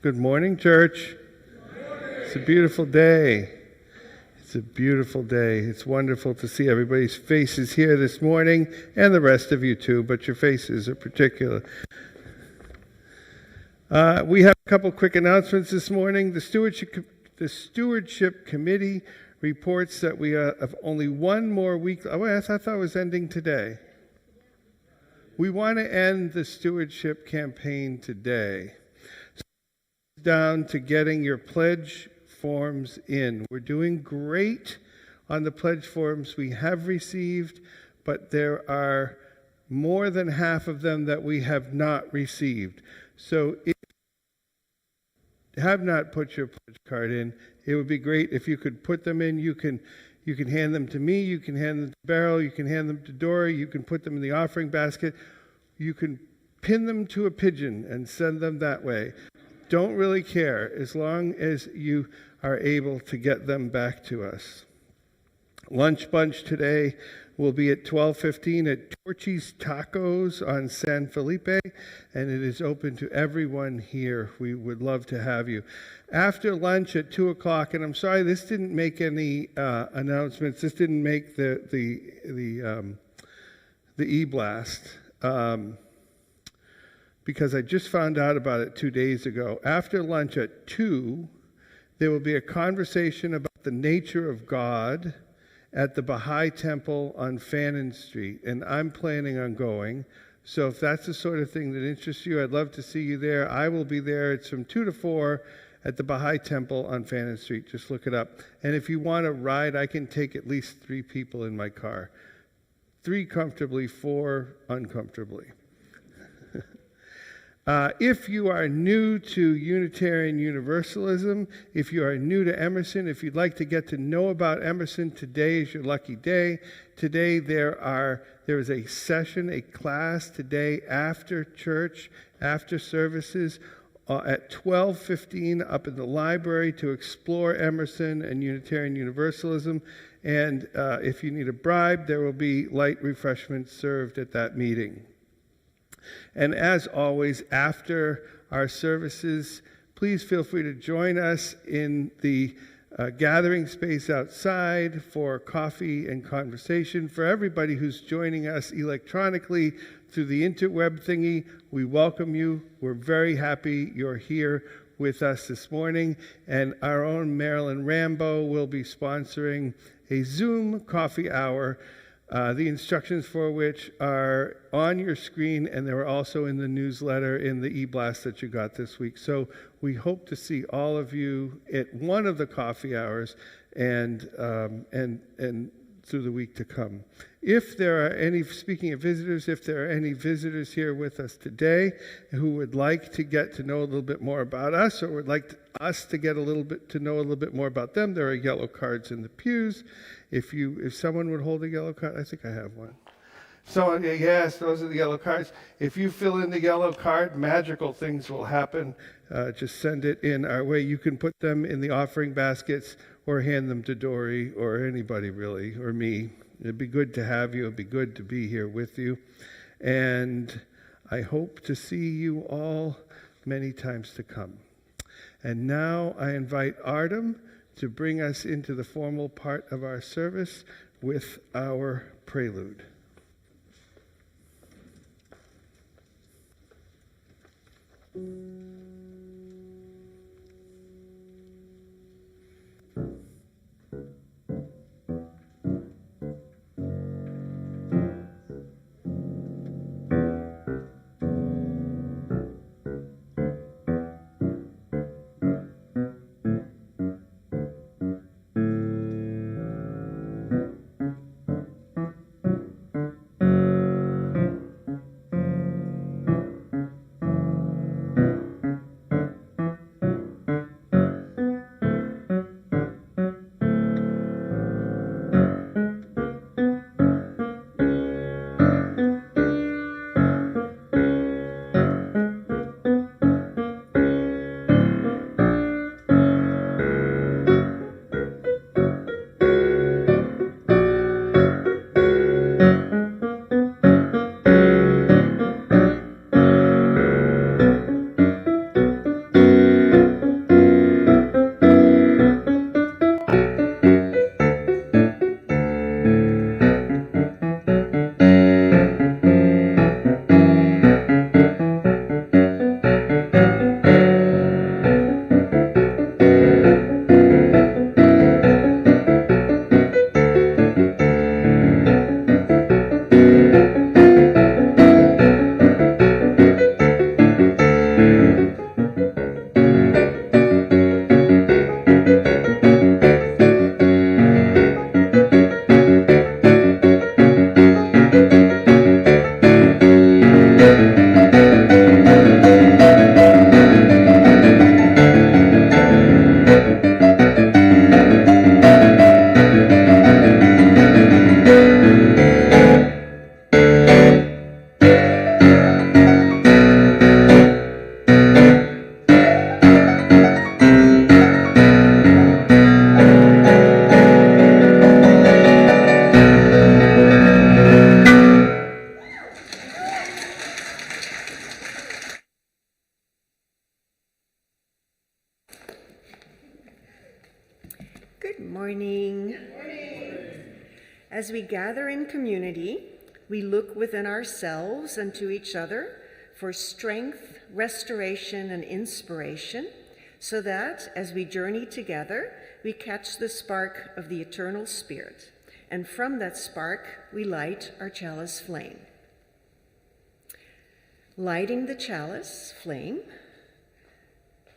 Good morning, church. It's a beautiful day. It's a beautiful day. It's wonderful to see everybody's faces here this morning, and the rest of you too, but your faces are particular. We have a couple quick announcements this morning. The Stewardship Committee reports that we have only one more week. Oh, I thought it was ending today. We want to end the stewardship campaign today. So down to getting your pledge forms in. We're doing great on the pledge forms we have received, but there are more than half of them that we have not received. So if you have not put your pledge card in, it would be great if you could put them in. You can hand them to me, you can hand them to Beryl, you can hand them to Dory, you can put them in the offering basket. You can pin them to a pigeon and send them that way. Don't really care as long as you are able to get them back to us. Lunch bunch today will be at 12:15 at Torchy's Tacos on San Felipe, and it is open to everyone here. We would love to have you. After lunch at 2 o'clock, and I'm sorry this didn't make any announcements. This didn't make the e-blast. Because I just found out about it 2 days ago. After lunch at 2, there will be a conversation about the nature of God at the Baha'i Temple on Fannin Street, and I'm planning on going. So if that's the sort of thing that interests you, I'd love to see you there. I will be there. It's from 2 to 4 at the Baha'i Temple on Fannin Street. Just look it up. And if you want to ride, I can take at least 3 people in my car. 3 comfortably, 4 uncomfortably. If you are new to Unitarian Universalism, if you are new to Emerson, if you'd like to get to know about Emerson, today is your lucky day. Today there is a session, a class today after church, after services, at 12:15 up in the library to explore Emerson and Unitarian Universalism. And if you need a bribe, there will be light refreshments served at that meeting. And as always, after our services, please feel free to join us in the gathering space outside for coffee and conversation. For everybody who's joining us electronically through the interweb thingy, we welcome you. We're very happy you're here with us this morning. And our own Marilyn Rambo will be sponsoring a Zoom coffee hour, the instructions for which are on your screen, and they were also in the newsletter in the e-blast that you got this week. So we hope to see all of you at one of the coffee hours and through the week to come. If there are any, speaking of visitors, if there are any visitors here with us today who would like to get to know a little bit more about us, or would like us to get to know a little bit more about them, there are yellow cards in the pews. If someone would hold a yellow card, I think I have one. So yes, those are the yellow cards. If you fill in the yellow card, magical things will happen. Just send it in our way. You can put them in the offering baskets or hand them to Dory or anybody really, or me. It'd be good to have you. It'd be good to be here with you. And I hope to see you all many times to come. And now I invite Artem to bring us into the formal part of our service with our prelude. Good morning. Good morning. As we gather in community, we look within ourselves and to each other for strength, restoration, and inspiration, so that as we journey together, we catch the spark of the eternal spirit, and from that spark, we light our chalice flame. Lighting the chalice flame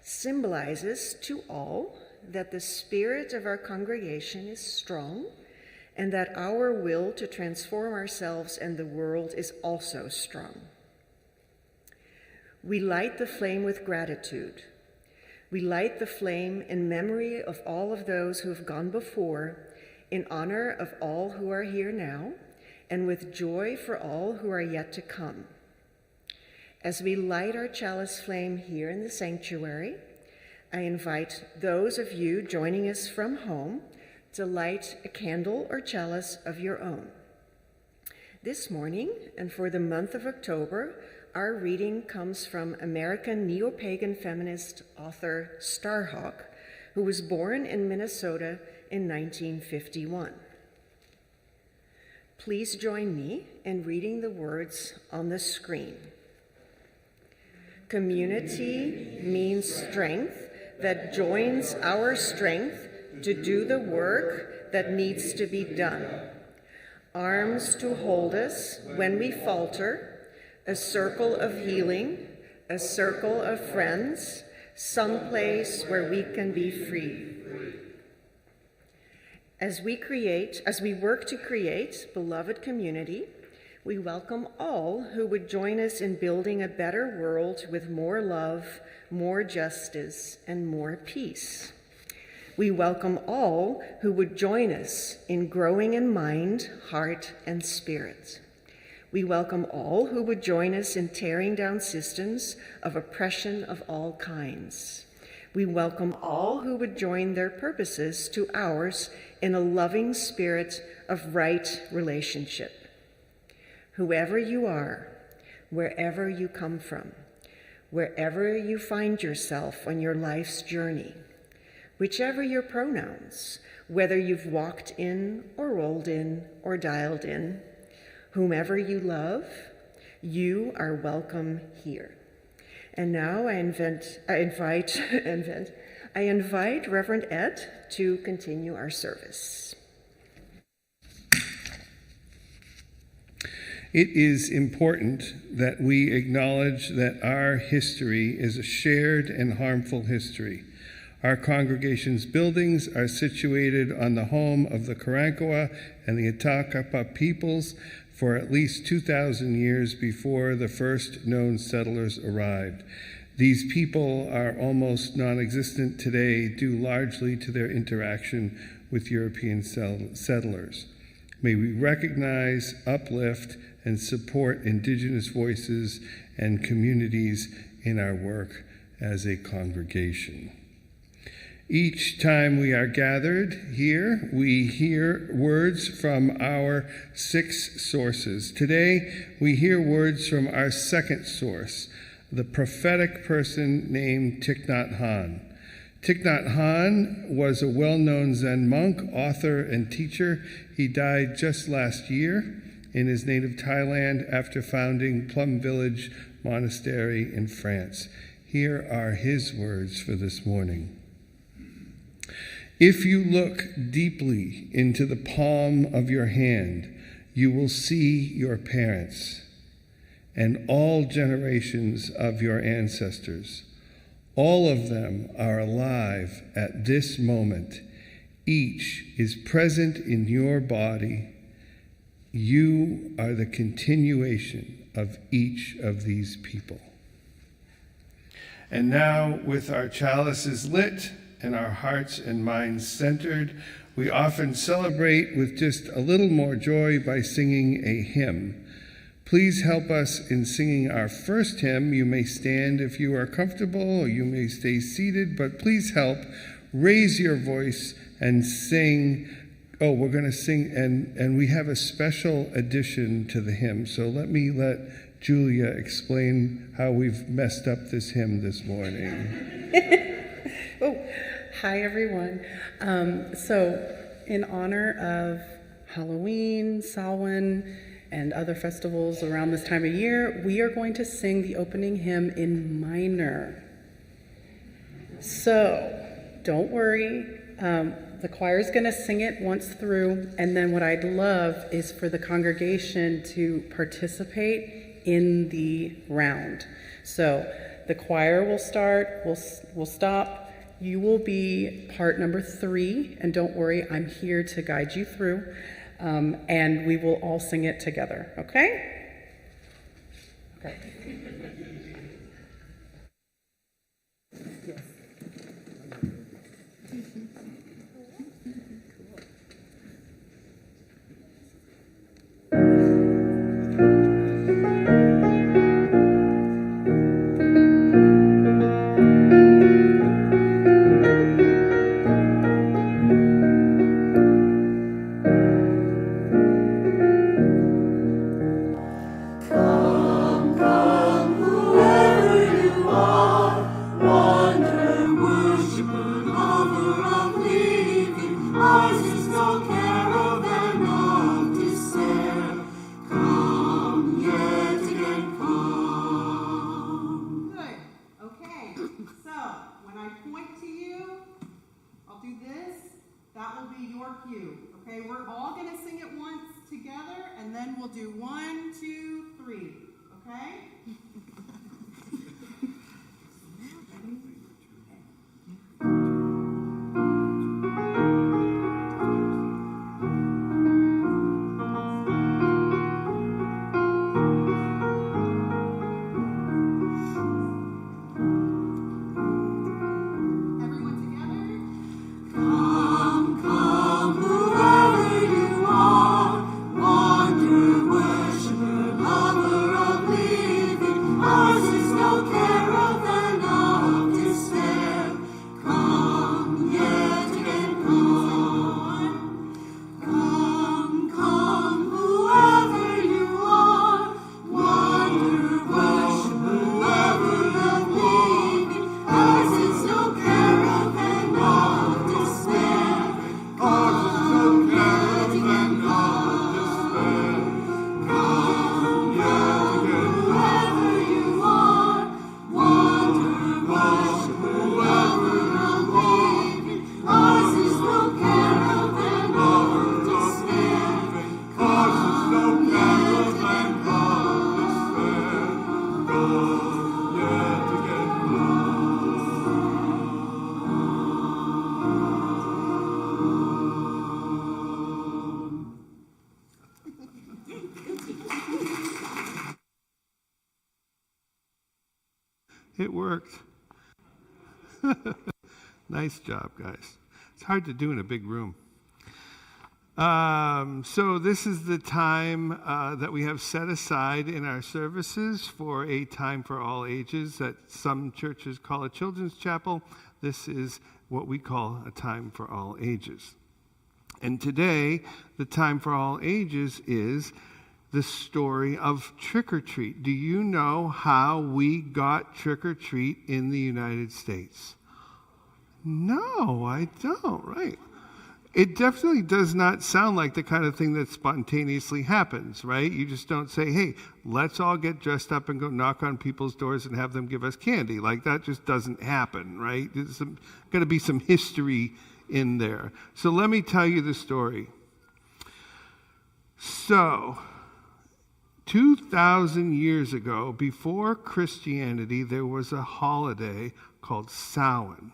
symbolizes to all that the spirit of our congregation is strong and that our will to transform ourselves and the world is also strong. We light the flame with gratitude. We light the flame in memory of all of those who have gone before, in honor of all who are here now, and with joy for all who are yet to come. As we light our chalice flame here in the sanctuary, I invite those of you joining us from home to light a candle or chalice of your own. This morning, and for the month of October, our reading comes from American neo-pagan feminist author Starhawk, who was born in Minnesota in 1951. Please join me in reading the words on the screen. Community means strength that joins our strength to do the work that needs to be done. Arms to hold us when we falter, a circle of healing, a circle of friends, someplace where we can be free. As we work to create beloved community, we welcome all who would join us in building a better world with more love, more justice, and more peace. We welcome all who would join us in growing in mind, heart, and spirit. We welcome all who would join us in tearing down systems of oppression of all kinds. We welcome all who would join their purposes to ours in a loving spirit of right relationship. Whoever you are, wherever you come from, wherever you find yourself on your life's journey, whichever your pronouns, whether you've walked in or rolled in or dialed in, whomever you love, you are welcome here. And now I invite Reverend Ed to continue our service. It is important that we acknowledge that our history is a shared and harmful history. Our congregation's buildings are situated on the home of the Karankawa and the Atakapa peoples for at least 2,000 years before the first known settlers arrived. These people are almost non-existent today due largely to their interaction with European settlers. May we recognize, uplift, and support Indigenous voices and communities in our work as a congregation. Each time we are gathered here, we hear words from our 6 sources. Today, we hear words from our second source, the prophetic person named Thich Nhat Hanh. Thich Nhat Hanh was a well-known Zen monk, author, and teacher. He died just last year in his native Thailand after founding Plum Village Monastery in France. Here are his words for this morning. If you look deeply into the palm of your hand, you will see your parents and all generations of your ancestors. All of them are alive at this moment. Each is present in your body. You are the continuation of each of these people. And now, with our chalices lit and our hearts and minds centered, we often celebrate with just a little more joy by singing a hymn. Please help us in singing our first hymn. You may stand if you are comfortable, or you may stay seated, but please help. Raise your voice and sing. Oh, we're going to sing, and we have a special addition to the hymn. So let Julia explain how we've messed up this hymn this morning. Hi, everyone. So, in honor of Halloween, Samhain, and other festivals around this time of year, we are going to sing the opening hymn in minor. So, don't worry. The choir is going to sing it once through, and then what I'd love is for the congregation to participate in the round. So, the choir will start, we'll stop. You will be part number 3, and don't worry, I'm here to guide you through, and we will all sing it together, okay? Okay. Yes. It worked. Nice job, guys. It's hard to do in a big room. So this is the time that we have set aside in our services for a time for all ages that some churches call a children's chapel. This is what we call a time for all ages. And today, the time for all ages is the story of trick-or-treat. Do you know how we got trick-or-treat in the United States? No, I don't, right? It definitely does not sound like the kind of thing that spontaneously happens, right? You just don't say, hey, let's all get dressed up and go knock on people's doors and have them give us candy. Like, that just doesn't happen, right? There's got to be some history in there. So let me tell you the story. So, 2,000 years ago, before Christianity, there was a holiday called Samhain.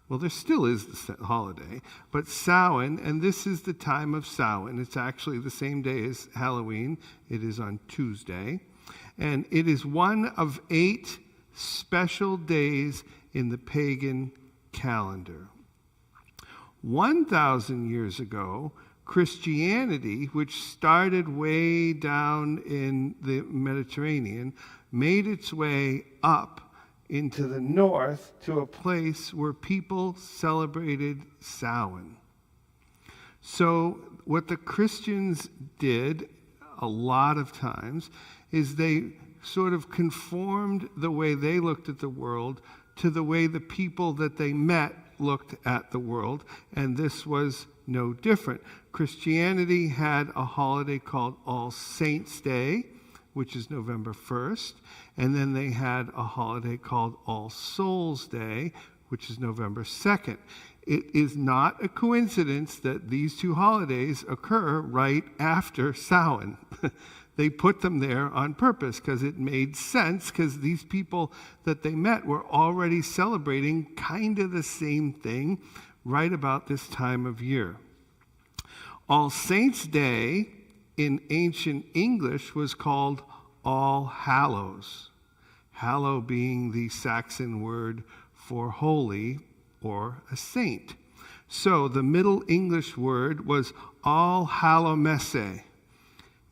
Well, there still is the holiday, but Samhain, and this is the time of Samhain. It's actually the same day as Halloween. It is on Tuesday. And it is one of 8 special days in the pagan calendar. 1,000 years ago, Christianity, which started way down in the Mediterranean, made its way up into the north to a place where people celebrated Samhain. So what the Christians did a lot of times is they sort of conformed the way they looked at the world to the way the people that they met looked at the world, and this was no different. Christianity had a holiday called All Saints' Day, which is November 1st, and then they had a holiday called All Souls' Day, which is November 2nd. It is not a coincidence that these two holidays occur right after Samhain. They put them there on purpose because it made sense, because these people that they met were already celebrating kind of the same thing right about this time of year. All Saints' Day in ancient English was called All Hallows, hallow being the Saxon word for holy or a saint. So the Middle English word was All Hallowmesse,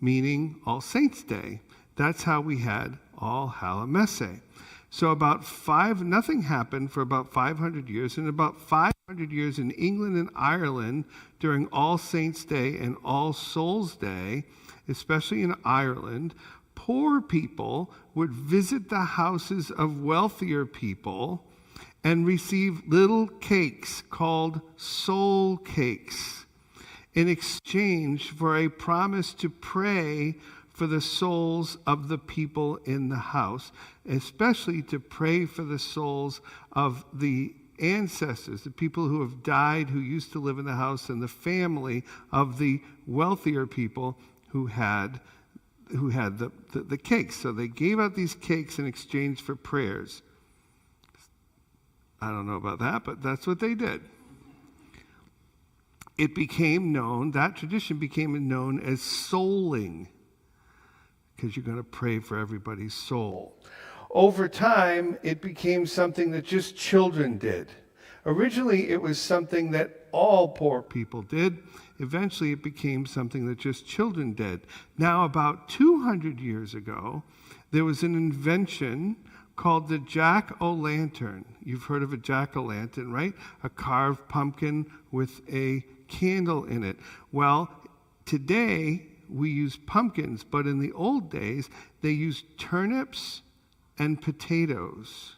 meaning All Saints' Day. That's how we had All Hallowmesse. So nothing happened for about 500 years, and about 500 years in England and Ireland during All Saints' Day and All Souls' Day, especially in Ireland, poor people would visit the houses of wealthier people and receive little cakes called soul cakes in exchange for a promise to pray for the souls of the people in the house, especially to pray for the souls of the ancestors, the people who have died, who used to live in the house, and the family of the wealthier people who had the cakes. So they gave out these cakes in exchange for prayers. I don't know about that, but that's what they did. That tradition became known as souling, because you're going to pray for everybody's soul. Over time, it became something that just children did. Originally, it was something that all poor people did. Eventually, it became something that just children did. Now, about 200 years ago, there was an invention called the jack-o'-lantern. You've heard of a jack-o'-lantern, right? A carved pumpkin with a candle in it. Well, today we use pumpkins, but in the old days, they used turnips and potatoes.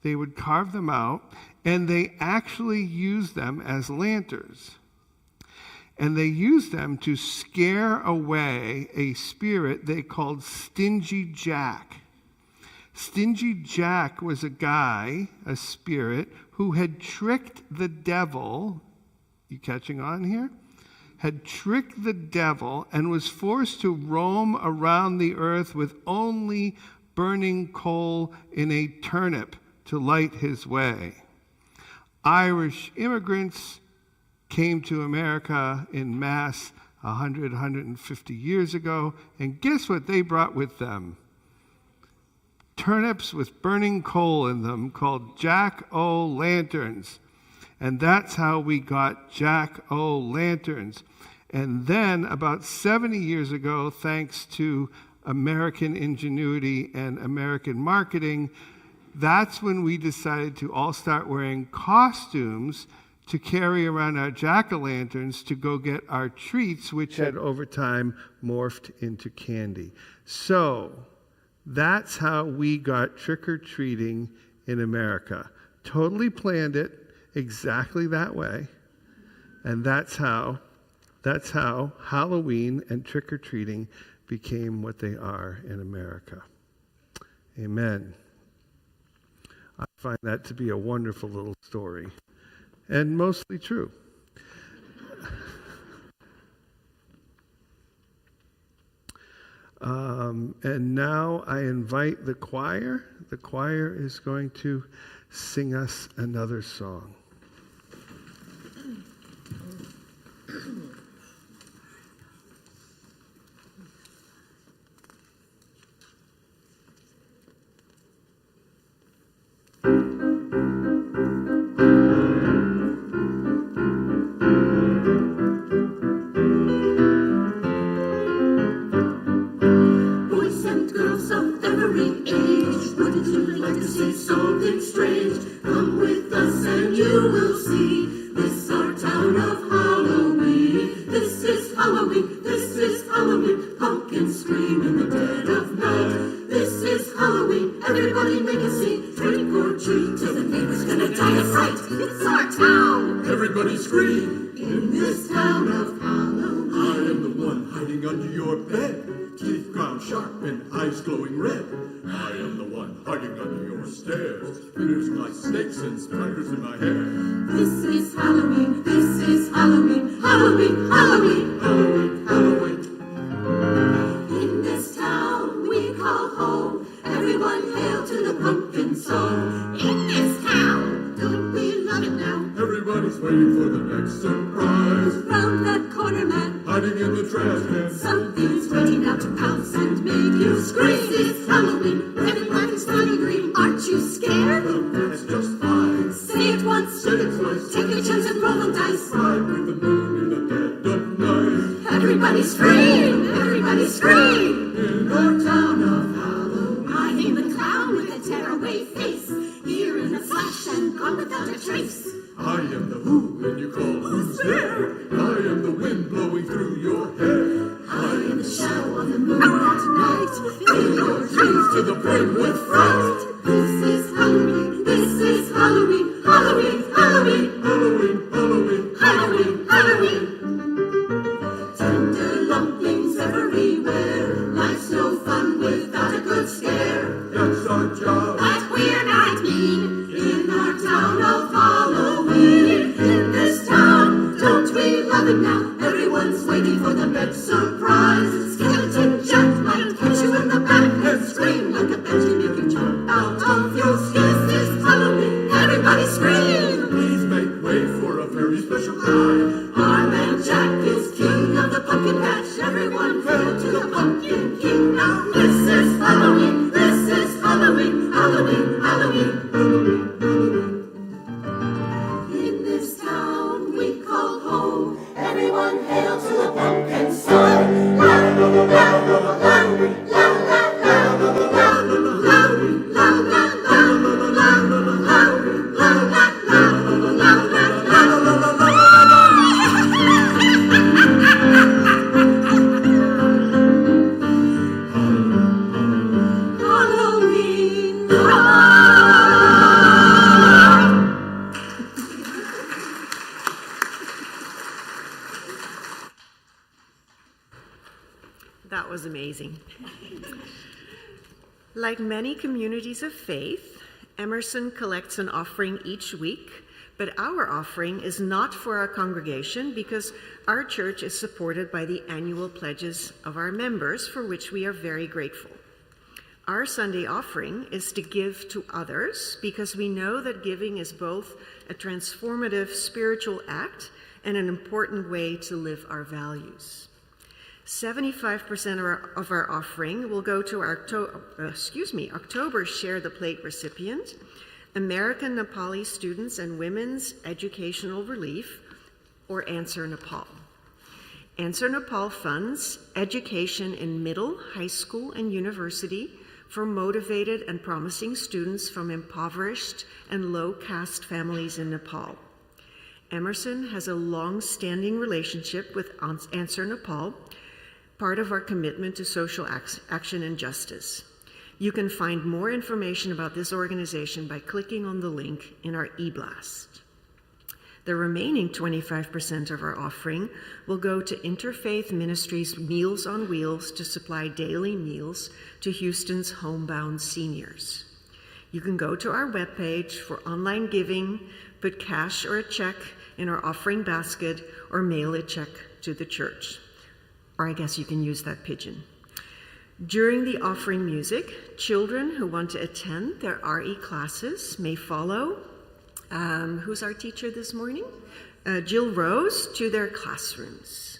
They would carve them out, and they actually used them as lanterns. And they used them to scare away a spirit they called Stingy Jack. Stingy Jack was a spirit, who had tricked the devil. You catching on here? Had tricked the devil and was forced to roam around the earth with only burning coal in a turnip to light his way. Irish immigrants came to America in mass 150 years ago, and guess what they brought with them? Turnips with burning coal in them, called jack-o'-lanterns. And that's how we got jack-o'-lanterns. And then about 70 years ago, thanks to American ingenuity and American marketing, that's when we decided to all start wearing costumes to carry around our jack-o'-lanterns to go get our treats, which had over time morphed into candy. So that's how we got trick-or-treating in America. Totally planned it exactly that way. And that's how Halloween and trick-or-treating became what they are in America. Amen. I find that to be a wonderful little story, and mostly true. And now I invite the choir. The choir is going to sing us another song. Everybody make a scene, trick or treat, till the neighbor's gonna die of sight, it's our town. Everybody scream, in this town of Halloween. I am the one hiding under your bed, teeth ground sharp and eyes glowing red. I am the one hiding under your stairs, spinners like snakes and spiders in my hair. This is Halloween, this is Halloween, Halloween, Halloween, Halloween, Halloween. In this town we call home, everyone hail to the pumpkin song. In this town, don't we love it now? Everybody's waiting for the next surprise. Round that corner, man, hiding in the trash can. Something's waiting now to pounce and make you scream. This is Halloween, red and black and smiling green. Aren't you scared? Well, that's just fine. Say it once, say it twice. Take a chance and roll the dice. Ride with the moon in the dead of night. Everybody scream, everybody scream. In our town of Halloween. I am the clown with a tearaway face, here in a flash and gone without a trace. I am the who, and you call who's there? I am the wind blowing through your hair. I am the shadow on the moon at night, filling your dreams to the brim with fright. This is Halloween, this is Halloween, Halloween, Halloween, Halloween, Halloween, Halloween, Halloween. Tender lumplings everywhere, life's no fun without a good scare. That's our job, but we're not mean, in our town of Halloween. In this town, don't we love it now? Everyone's waiting for the next surprise. Skeleton Jack might catch you in the back and scream like a banshee, make you jump out of your skin. This is Halloween, everybody scream! Please make way for a very special guy. Our man Jack is king of the pumpkin patch. Everyone hail to the pumpkin king now. This is Halloween, this is Halloween, Halloween, Halloween, Halloween, Halloween. In this town we call home, everyone hail to the pumpkin song. La la la la la la la la la la That was amazing. Like many communities of faith, Emerson collects an offering each week, but our offering is not for our congregation because our church is supported by the annual pledges of our members, for which we are very grateful. Our Sunday offering is to give to others because we know that giving is both a transformative spiritual act and an important way to live our values. 75% of our offering will go to our October Share the Plate recipient, American Nepali Students and Women's Educational Relief, or Answer Nepal. Answer Nepal funds education in middle, high school, and university for motivated and promising students from impoverished and low-caste families in Nepal. Emerson has a long-standing relationship with Answer Nepal, part of our commitment to social action and justice. You can find more information about this organization by clicking on the link in our e-blast. The remaining 25% of our offering will go to Interfaith Ministries Meals on Wheels to supply daily meals to Houston's homebound seniors. You can go to our webpage for online giving, put cash or a check in our offering basket, or mail a check to the church. Or I guess you can use that pigeon. During the offering music, children who want to attend their RE classes may follow, who's our teacher this morning? Jill Rose, to their classrooms.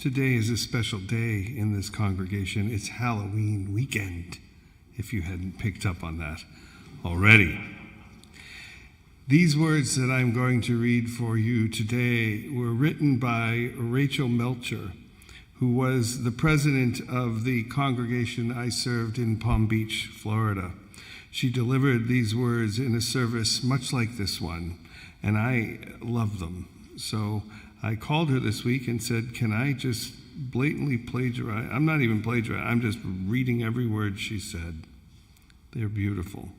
Today is a special day in this congregation. It's Halloween weekend, if you hadn't picked up on that already. These words that I'm going to read for you today were written by Rachel Melcher, who was the president of the congregation I served in Palm Beach, Florida. She delivered these words in a service much like this one, and I love them. So I called her this week and said, can I just blatantly plagiarize? I'm not even plagiarizing, I'm just reading every word she said. They're beautiful.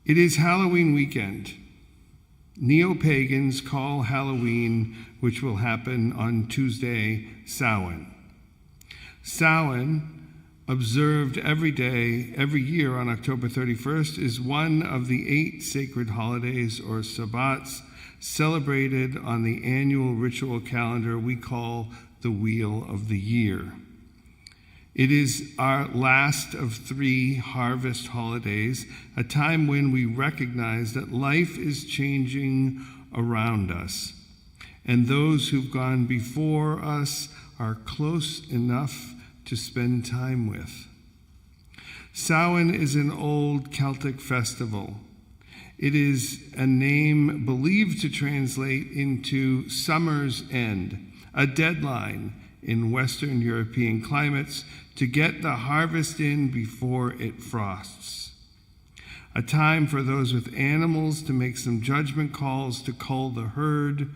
It is Halloween weekend. Neo-pagans call Halloween, which will happen on Tuesday, Samhain. Samhain, observed every day, every year on October 31st, is one of the 8 sacred holidays or Sabbats celebrated on the annual ritual calendar we call the Wheel of the Year. It is our last of 3 harvest holidays, a time when we recognize that life is changing around us, and those who've gone before us are close enough to spend time with. Samhain is an old Celtic festival. It is a name believed to translate into summer's end, a deadline in Western European climates to get the harvest in before it frosts. A time for those with animals to make some judgment calls to cull the herd,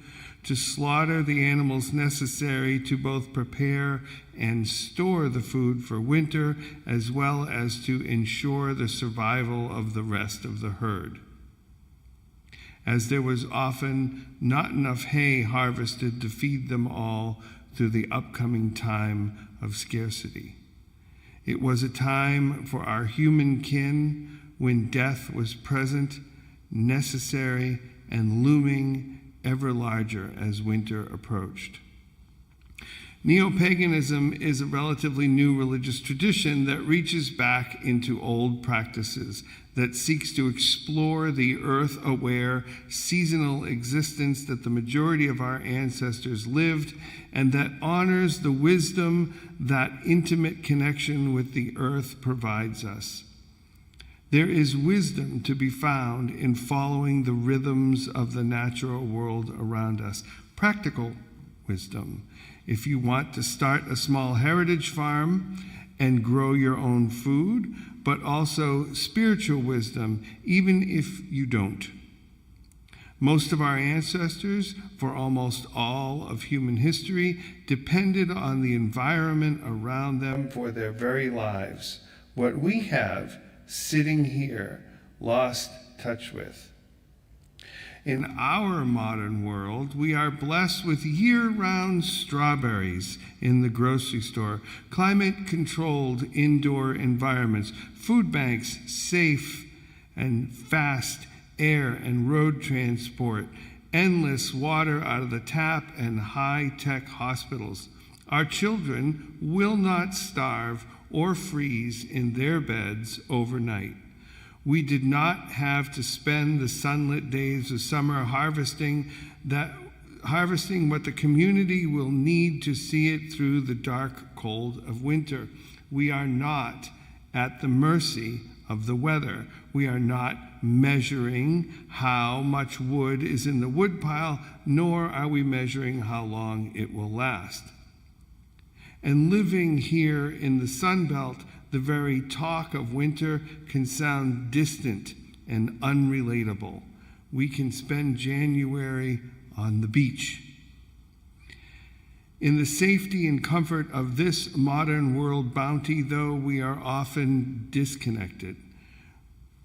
to slaughter the animals necessary to both prepare and store the food for winter, as well as to ensure the survival of the rest of the herd, as there was often not enough hay harvested to feed them all through the upcoming time of scarcity. It was a time for our human kin when death was present, necessary, and looming ever larger as winter approached. Neo-paganism is a relatively new religious tradition that reaches back into old practices, that seeks to explore the earth-aware, seasonal existence that the majority of our ancestors lived, and that honors the wisdom that intimate connection with the earth provides us. There is wisdom to be found in following the rhythms of the natural world around us. Practical wisdom. If you want to start a small heritage farm and grow your own food, but also spiritual wisdom, even if you don't. Most of our ancestors, for almost all of human history, depended on the environment around them for their very lives. What we have sitting here, lost touch with. In our modern world, we are blessed with year-round strawberries in the grocery store, climate-controlled indoor environments, food banks, safe and fast air and road transport, endless water out of the tap, and high-tech hospitals. Our children will not starve or freeze in their beds overnight. We did not have to spend the sunlit days of summer harvesting what the community will need to see it through the dark cold of winter. We are not at the mercy of the weather. We are not measuring how much wood is in the woodpile, nor are we measuring how long it will last. And living here in the Sun Belt, the very talk of winter can sound distant and unrelatable. We can spend January on the beach. In the safety and comfort of this modern world bounty, though, we are often disconnected.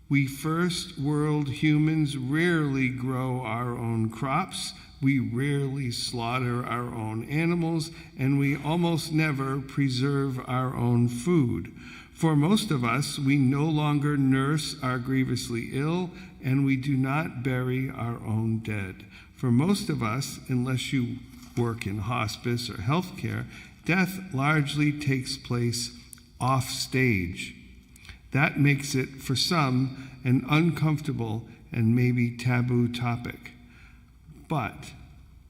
We first world humans rarely grow our own crops, we rarely slaughter our own animals, and we almost never preserve our own food. For most of us, we no longer nurse our grievously ill, and we do not bury our own dead. For most of us, unless you work in hospice or healthcare, death largely takes place off stage. That makes it, for some, an uncomfortable and maybe taboo topic. But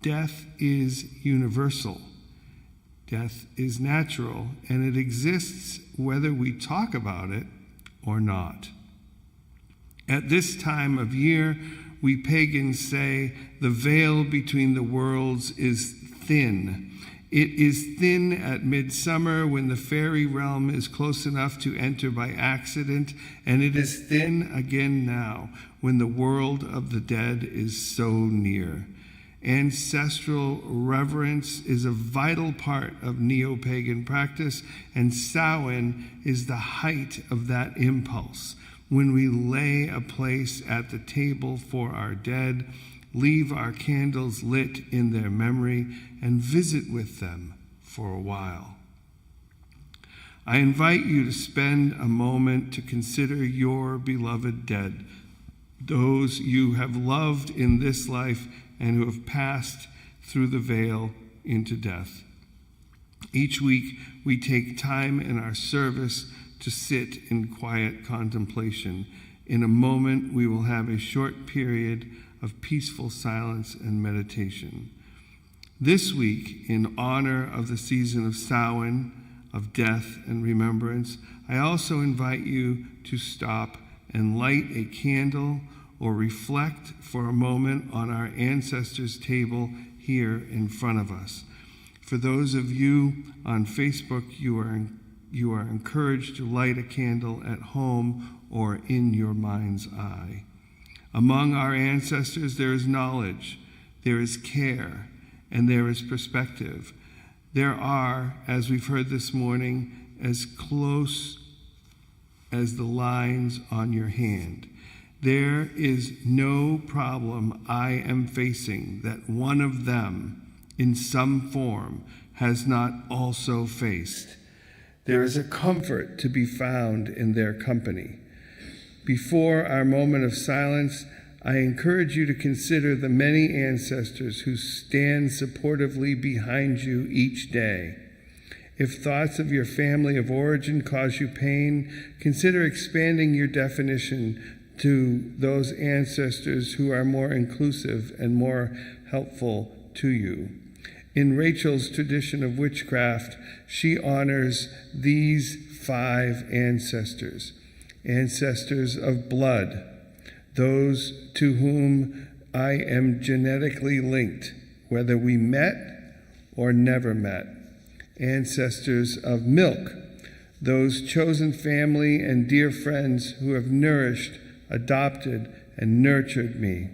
death is universal. Death is natural, and it exists whether we talk about it or not. At this time of year, we pagans say the veil between the worlds is thin. It is thin at midsummer when the fairy realm is close enough to enter by accident, and it is thin again now when the world of the dead is so near. Ancestral reverence is a vital part of neo-pagan practice, and Samhain is the height of that impulse, when we lay a place at the table for our dead, leave our candles lit in their memory, and visit with them for a while. I invite you to spend a moment to consider your beloved dead, those you have loved in this life and who have passed through the veil into death. Each week, we take time in our service to sit in quiet contemplation. In a moment, we will have a short period of peaceful silence and meditation. This week, in honor of the season of Samhain, of death and remembrance, I also invite you to stop and light a candle or reflect for a moment on our ancestors' table here in front of us. For those of you on Facebook, you are encouraged to light a candle at home or in your mind's eye. Among our ancestors, there is knowledge, there is care, and there is perspective. There are, as we've heard this morning, as close as the lines on your hand. There is no problem I am facing that one of them, in some form, has not also faced. There is a comfort to be found in their company. Before our moment of silence, I encourage you to consider the many ancestors who stand supportively behind you each day. If thoughts of your family of origin cause you pain, consider expanding your definition to those ancestors who are more inclusive and more helpful to you. In Rachel's tradition of witchcraft, she honors these 5 ancestors, ancestors of blood, those to whom I am genetically linked, whether we met or never met, ancestors of milk, those chosen family and dear friends who have nourished, adopted, and nurtured me,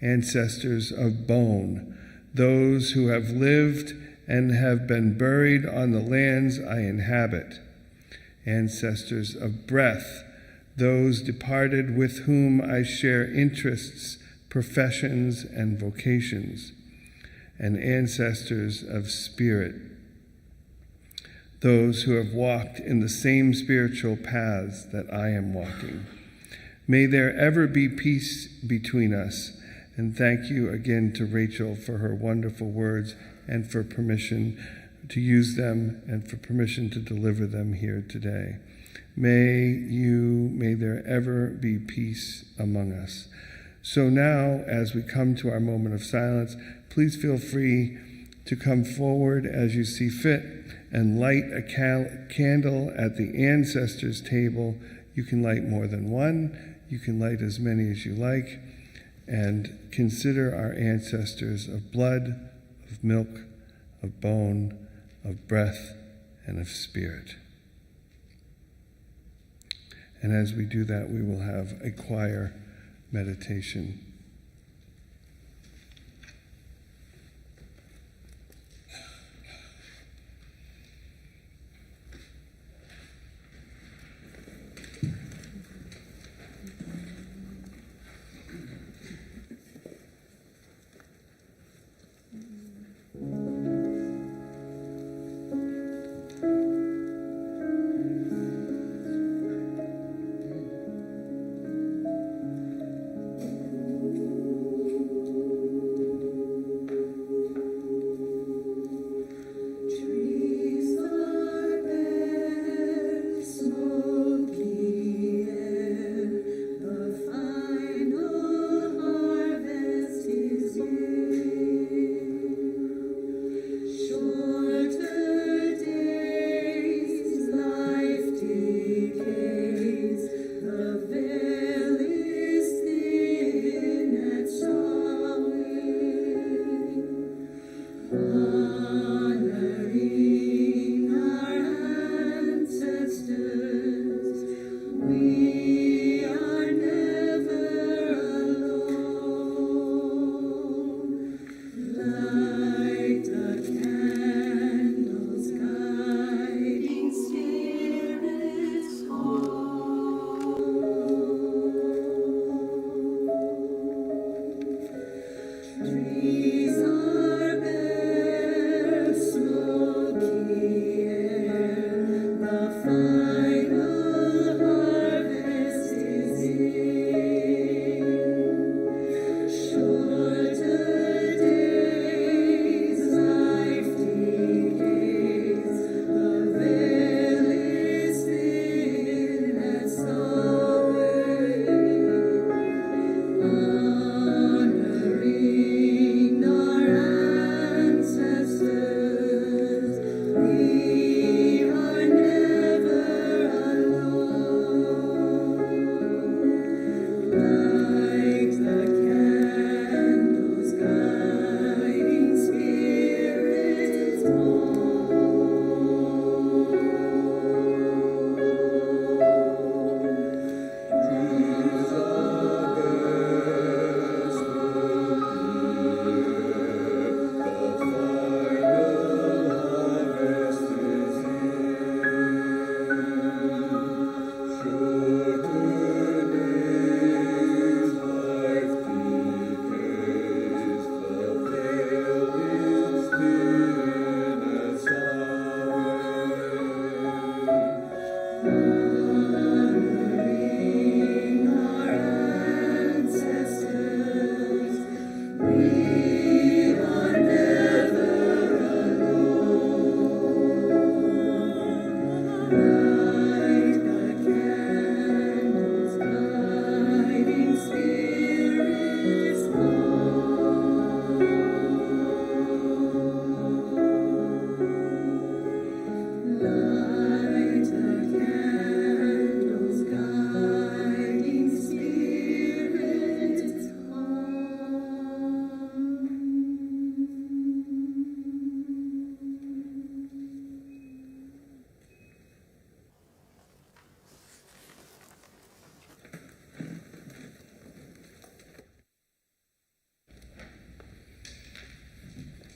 ancestors of bone, those who have lived and have been buried on the lands I inhabit, ancestors of breath, those departed with whom I share interests, professions, and vocations, and ancestors of spirit, those who have walked in the same spiritual paths that I am walking. May there ever be peace between us, and thank you again to Rachel for her wonderful words and for permission to use them and for permission to deliver them here today. May there ever be peace among us. So now, as we come to our moment of silence, please feel free to come forward as you see fit and light a candle at the ancestors' table. You can light more than one. You can light as many as you like. And consider our ancestors of blood, of milk, of bone, of breath, and of spirit. And as we do that, we will have a choir meditation.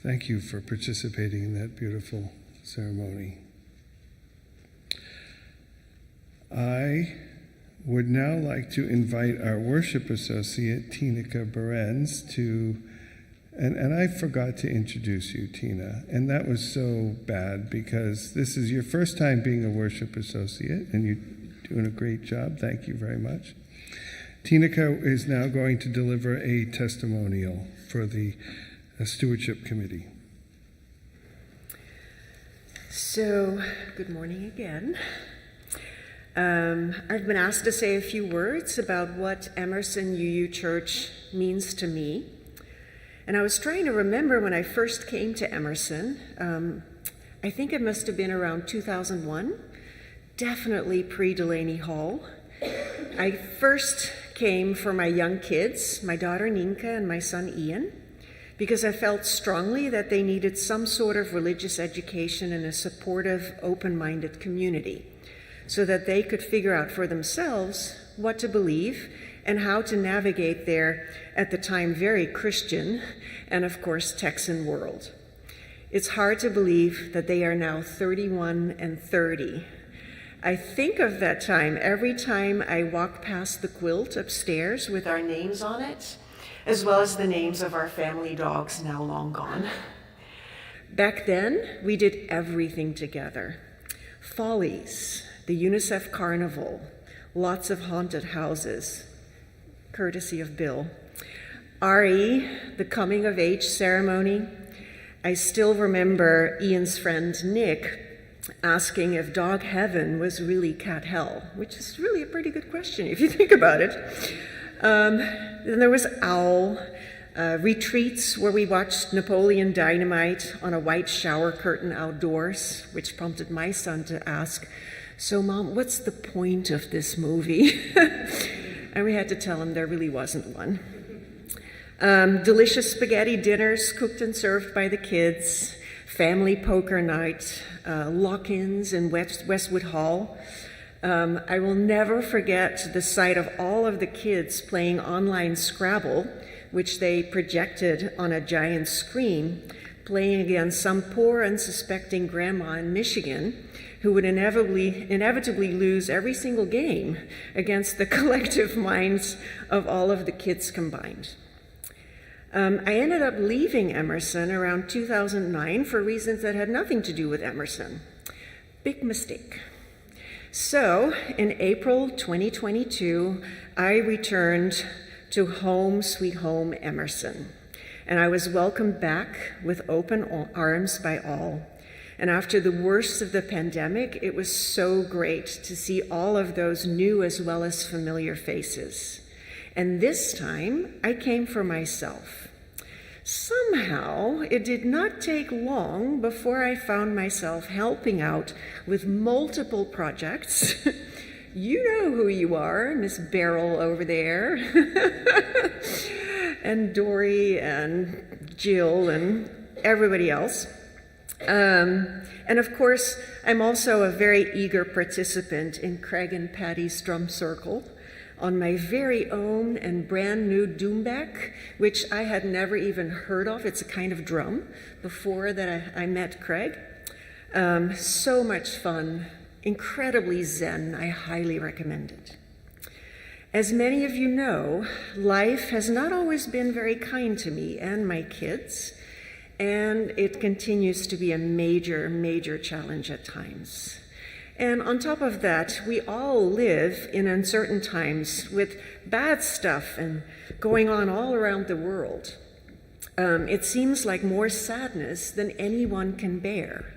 Thank you for participating in that beautiful ceremony. I would now like to invite our worship associate, Tineke Berens, to, and I forgot to introduce you, Tina, and that was so bad because this is your first time being a worship associate, and you're doing a great job. Thank you very much. Tineke is now going to deliver a testimonial for the Stewardship Committee. So, good morning again. I've been asked to say a few words about what Emerson UU Church means to me. And I was trying to remember when I first came to Emerson. I think it must have been around 2001, definitely pre-Delaney Hall. I first came for my young kids, my daughter Ninka and my son Ian, because I felt strongly that they needed some sort of religious education in a supportive, open-minded community. so that they could figure out for themselves what to believe and how to navigate their, at the time, very Christian and, of course, Texan world. It's hard to believe that they are now 31 and 30. I think of that time every time I walk past the quilt upstairs with our names on it, as well as the names of our family dogs now long gone. Back then, we did everything together. Follies, the UNICEF Carnival, lots of haunted houses, courtesy of Bill. RE, the coming of age ceremony. I still remember Ian's friend Nick asking if dog heaven was really cat hell, which is really a pretty good question if you think about it. Then there was OWL, retreats where we watched Napoleon Dynamite on a white shower curtain outdoors, which prompted my son to ask, "So Mom, what's the point of this movie?" And we had to tell him there really wasn't one. Delicious spaghetti dinners cooked and served by the kids, family poker night, lock-ins in Westwood Hall. I will never forget the sight of all of the kids playing online Scrabble, which they projected on a giant screen, playing against some poor unsuspecting grandma in Michigan who would inevitably lose every single game against the collective minds of all of the kids combined. I ended up leaving Emerson around 2009 for reasons that had nothing to do with Emerson. Big mistake. So, in April 2022, I returned to home, sweet home, Emerson. And I was welcomed back with open arms by all. And after the worst of the pandemic, it was so great to see all of those new as well as familiar faces. And this time, I came for myself. Somehow, it did not take long before I found myself helping out with multiple projects. You know who you are, Miss Beryl over there, and Dory and Jill and everybody else. And of course, I'm also a very eager participant in Craig and Patty's drum circle on my very own and brand new doumbek, which I had never even heard of. It's a kind of drum before that I met Craig. So much fun, incredibly zen. I highly recommend it. As many of you know, life has not always been very kind to me and my kids, and it continues to be a major, major challenge at times. And on top of that, we all live in uncertain times with bad stuff and going on all around the world. It seems like more sadness than anyone can bear.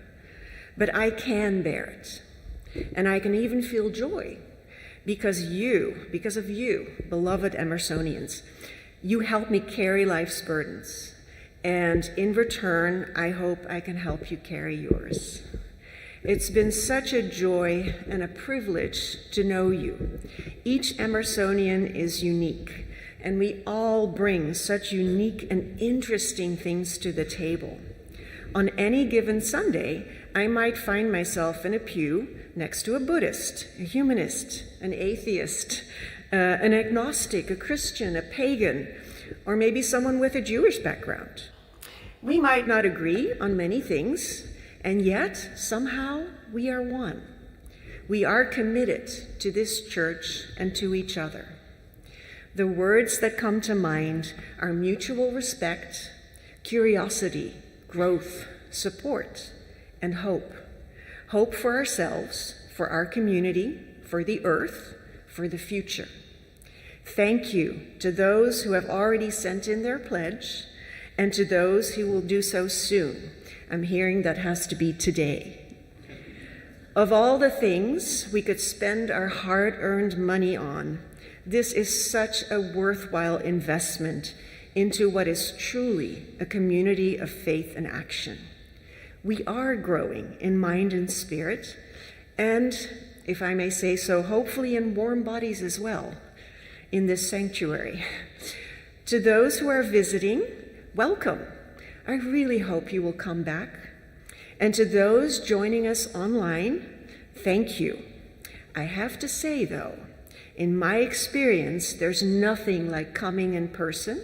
But I can bear it. And I can even feel joy because of you, beloved Emersonians, you help me carry life's burdens. And in return, I hope I can help you carry yours. It's been such a joy and a privilege to know you. Each Emersonian is unique, and we all bring such unique and interesting things to the table. On any given Sunday, I might find myself in a pew next to a Buddhist, a humanist, an atheist, an agnostic, a Christian, a pagan, or maybe someone with a Jewish background. We might not agree on many things, and yet, somehow, we are one. We are committed to this church and to each other. The words that come to mind are mutual respect, curiosity, growth, support, and hope. Hope for ourselves, for our community, for the earth, for the future. Thank you to those who have already sent in their pledge and to those who will do so soon. I'm hearing that has to be today. Of all the things we could spend our hard-earned money on, this is such a worthwhile investment into what is truly a community of faith and action. We are growing in mind and spirit, and, if I may say so, hopefully in warm bodies as well, in this sanctuary. To those who are visiting, welcome. I really hope you will come back. And to those joining us online, thank you. I have to say, though, in my experience, there's nothing like coming in person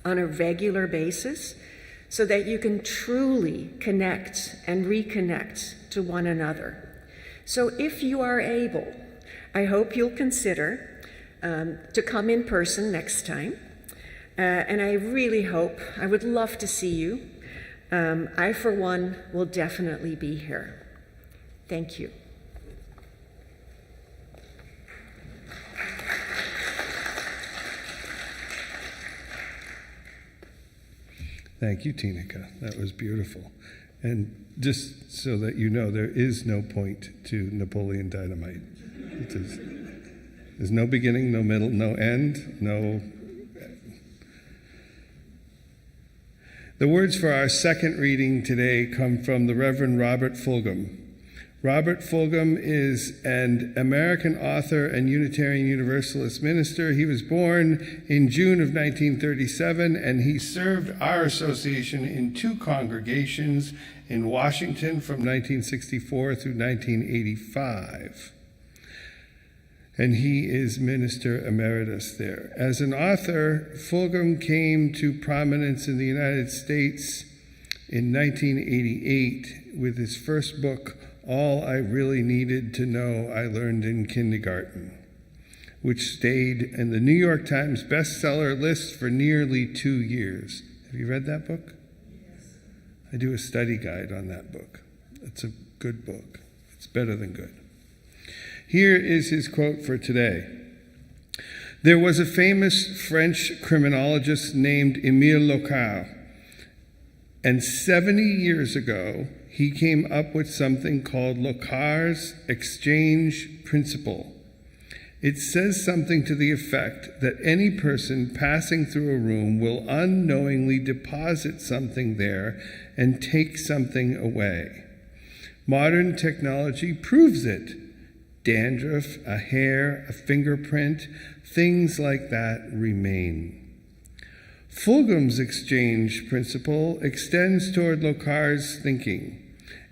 on a regular basis so that you can truly connect and reconnect to one another. So if you are able, I hope you'll consider to come in person next time. And I really hope, I would love to see you. I, for one, will definitely be here. Thank you. Thank you, Tineke. That was beautiful. And just so that you know, there is no point to Napoleon Dynamite. There's no beginning, no middle, no end, no... The words for our second reading today come from the Reverend Robert Fulghum. Robert Fulghum is an American author and Unitarian Universalist minister. He was born in June of 1937, and he served our association in 2 congregations in Washington from 1964 through 1985. And he is minister emeritus there. As an author, Fulghum came to prominence in the United States in 1988 with his first book, All I Really Needed to Know I Learned in Kindergarten, which stayed in the New York Times bestseller list for nearly 2 years. Have you read that book? Yes. I do a study guide on that book. It's a good book. It's better than good. Here is his quote for today. There was a famous French criminologist named Émile Locard, and 70 years ago, he came up with something called Locard's exchange principle. It says something to the effect that any person passing through a room will unknowingly deposit something there and take something away. Modern technology proves it. Dandruff, a hair, a fingerprint, things like that remain. Fulghum's exchange principle extends toward Locard's thinking.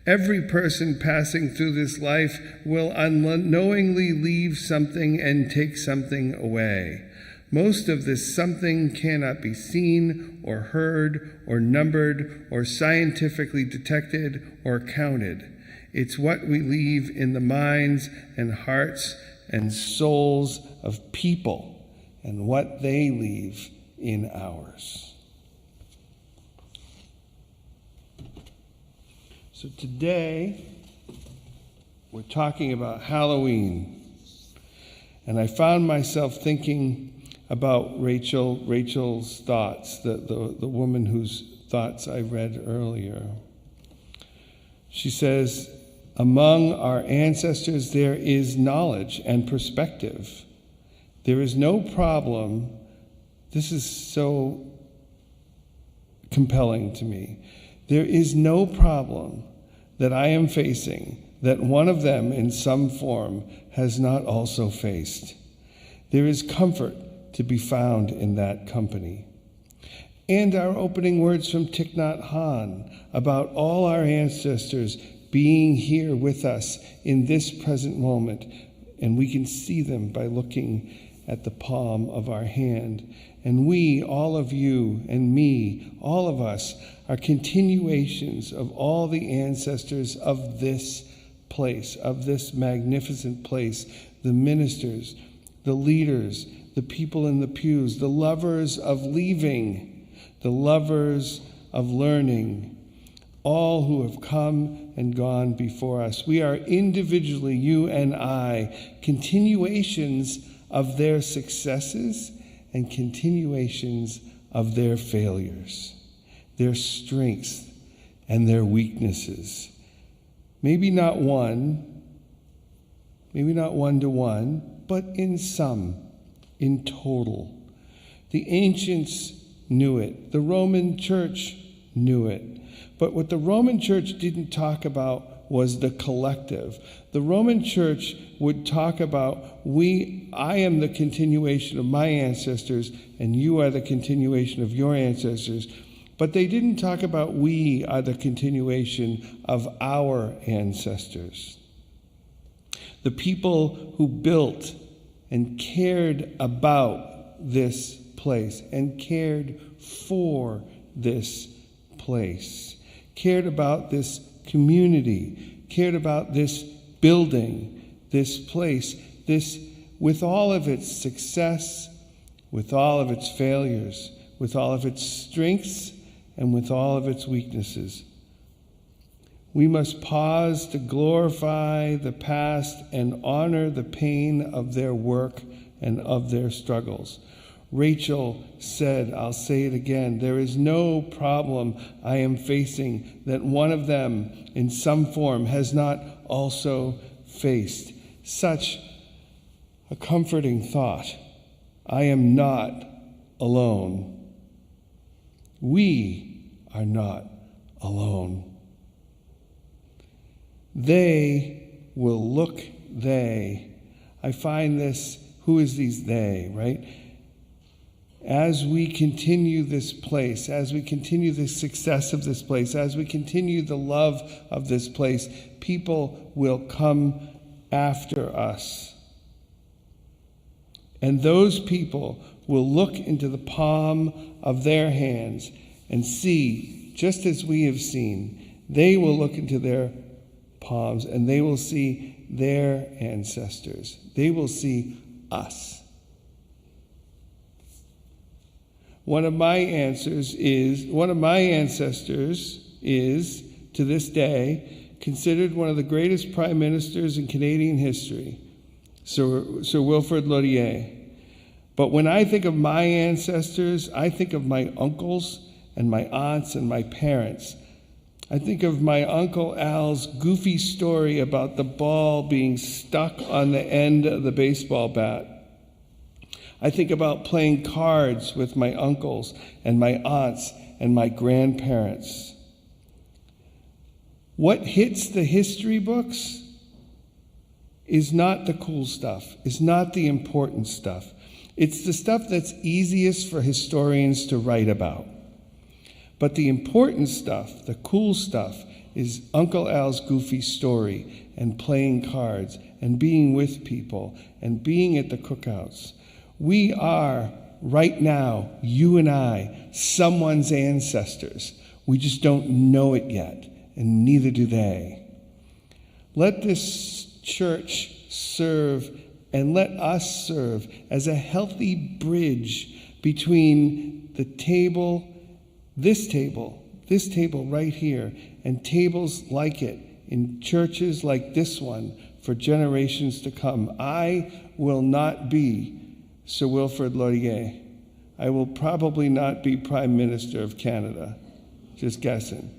Every person passing through this life will unknowingly leave something and take something away. Most of this something cannot be seen or heard or numbered or scientifically detected or counted. It's what we leave in the minds and hearts and souls of people and what they leave in ours. So today, we're talking about Halloween. And I found myself thinking about Rachel's thoughts, the woman whose thoughts I read earlier. She says, among our ancestors, there is knowledge and perspective. There is no problem. This is so compelling to me. There is no problem that I am facing that one of them in some form has not also faced. There is comfort to be found in that company. And our opening words from Thich Nhat Hanh about all our ancestors being here with us in this present moment, and we can see them by looking at the palm of our hand. And we, all of you and me, all of us, are continuations of all the ancestors of this place, of this magnificent place, the ministers, the leaders, the people in the pews, the lovers of leaving, the lovers of learning, all who have come and gone before us. We are individually, you and I, continuations of their successes and continuations of their failures, their strengths and their weaknesses. Maybe not one to one, but in some, in total. The ancients knew it. The Roman Church knew it. But what the Roman Church didn't talk about was the collective. The Roman Church would talk about, I am the continuation of my ancestors, and you are the continuation of your ancestors. But they didn't talk about we are the continuation of our ancestors. the people who built and cared about this place and cared for this place, cared about this community, cared about this building, this place, this, with all of its success, with all of its failures, with all of its strengths, and with all of its weaknesses. We must pause to glorify the past and honor the pain of their work and of their struggles. Rachel said, I'll say it again, there is no problem I am facing that one of them in some form has not also faced. Such a comforting thought. I am not alone. We are not alone. They will look, I find this, who is these they, right? As we continue this place, as we continue the success of this place, as we continue the love of this place, people will come after us. And those people will look into the palm of their hands and see, just as we have seen, they will look into their palms and they will see their ancestors. They will see us. One of my ancestors is, to this day, considered one of the greatest prime ministers in Canadian history, Sir Wilfrid Laurier. But when I think of my ancestors, I think of my uncles and my aunts and my parents. I think of my Uncle Al's goofy story about the ball being stuck on the end of the baseball bat. I think about playing cards with my uncles and my aunts and my grandparents. What hits the history books is not the cool stuff, is not the important stuff. It's the stuff that's easiest for historians to write about. But the important stuff, the cool stuff, is Uncle Al's goofy story and playing cards and being with people and being at the cookouts. We are, right now, you and I, someone's ancestors. We just don't know it yet, and neither do they. Let this church serve, and let us serve as a healthy bridge between the table, this table right here, and tables like it in churches like this one for generations to come. I will not be Sir Wilfrid Laurier. I will probably not be Prime Minister of Canada. Just guessing.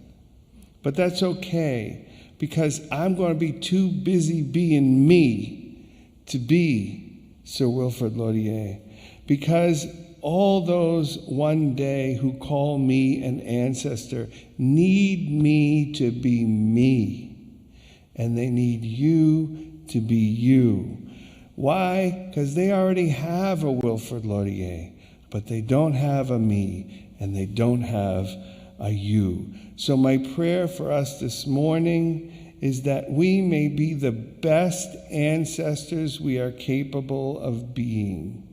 But that's okay, because I'm going to be too busy being me to be Sir Wilfrid Laurier. Because all those one day who call me an ancestor need me to be me. And they need you to be you. Why? Because they already have a Wilfrid Laurier, but they don't have a me, and they don't have a you. So my prayer for us this morning is that we may be the best ancestors we are capable of being.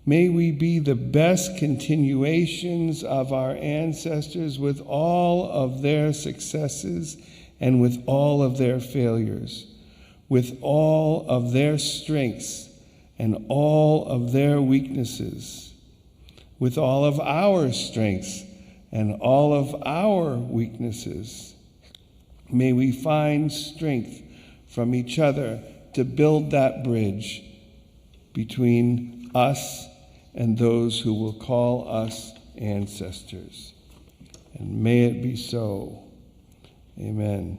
May we be the best continuations of our ancestors with all of their successes and with all of their failures, with all of their strengths and all of their weaknesses, with all of our strengths and all of our weaknesses. May we find strength from each other to build that bridge between us and those who will call us ancestors. And may it be so. Amen.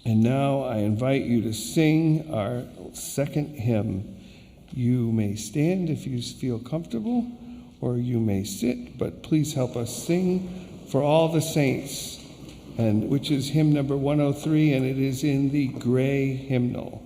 And now I invite you to sing our second hymn. You may stand if you feel comfortable, or you may sit, but please help us sing for all the saints, and which is hymn number 103, and it is in the gray hymnal.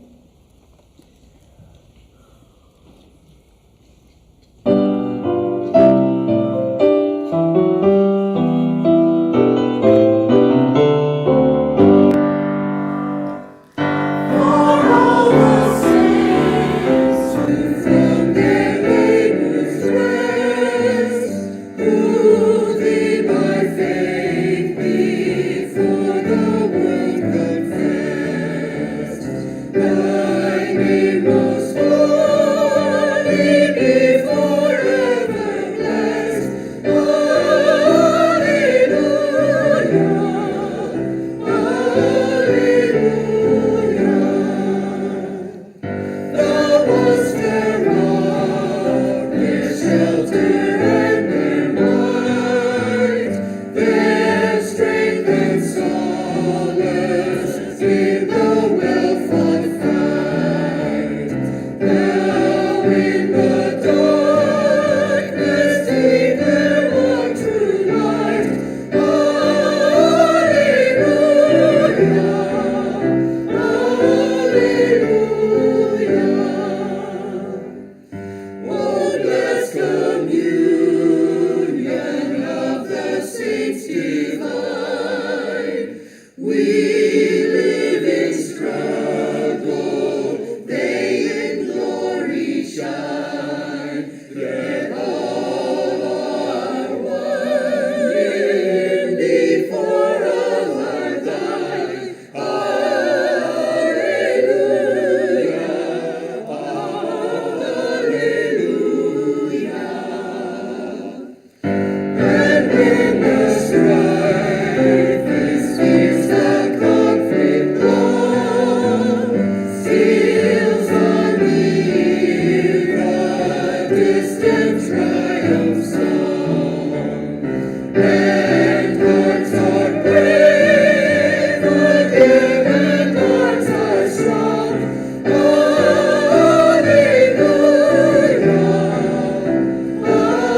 We live in struggle, they in glory shine, yet all are one in thee, for all are thine. Alleluia, alleluia. And when the strife is fierce, the conflict long, steals on me the distant triumph song. And hearts are brave again, and hearts are strong. Alleluia, alleluia.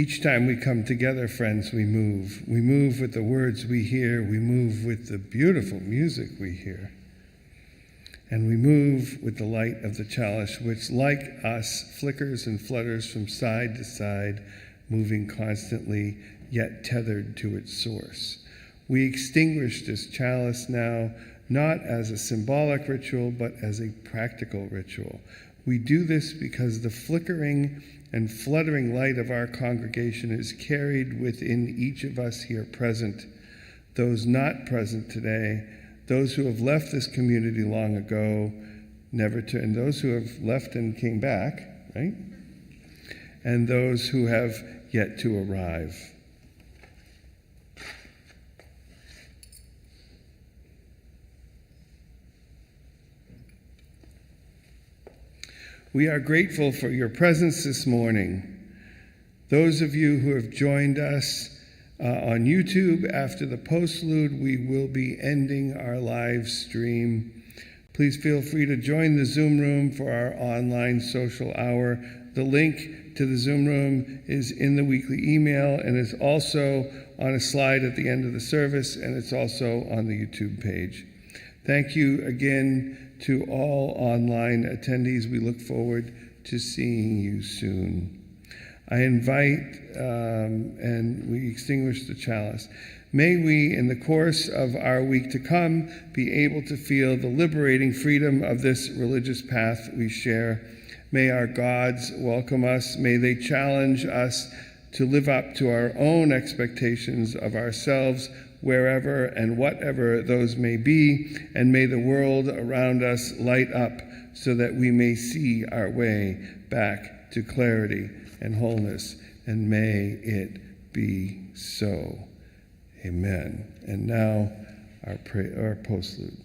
Each time we come together, friends, we move. We move with the words we hear. We move with the beautiful music we hear. And we move with the light of the chalice, which, like us, flickers and flutters from side to side, moving constantly, yet tethered to its source. We extinguish this chalice now, not as a symbolic ritual, but as a practical ritual. We do this because the flickering and fluttering light of our congregation is carried within each of us here present, those not present today, those who have left this community long ago, never to, and those who have left and came back, right? And those who have yet to arrive. We are grateful for your presence this morning. Those of you who have joined us on YouTube after the postlude, we will be ending our live stream. Please feel free to join the Zoom room for our online social hour. The link to the Zoom room is in the weekly email and is also on a slide at the end of the service, and it's also on the YouTube page. Thank you again to all online attendees. We look forward to seeing you soon. I invite, and we extinguish the chalice. May we, in the course of our week to come, be able to feel the liberating freedom of this religious path we share. May our gods welcome us. May they challenge us to live up to our own expectations of ourselves, wherever and whatever those may be, and may the world around us light up so that we may see our way back to clarity and wholeness, and may it be so. Amen. And now our postlude.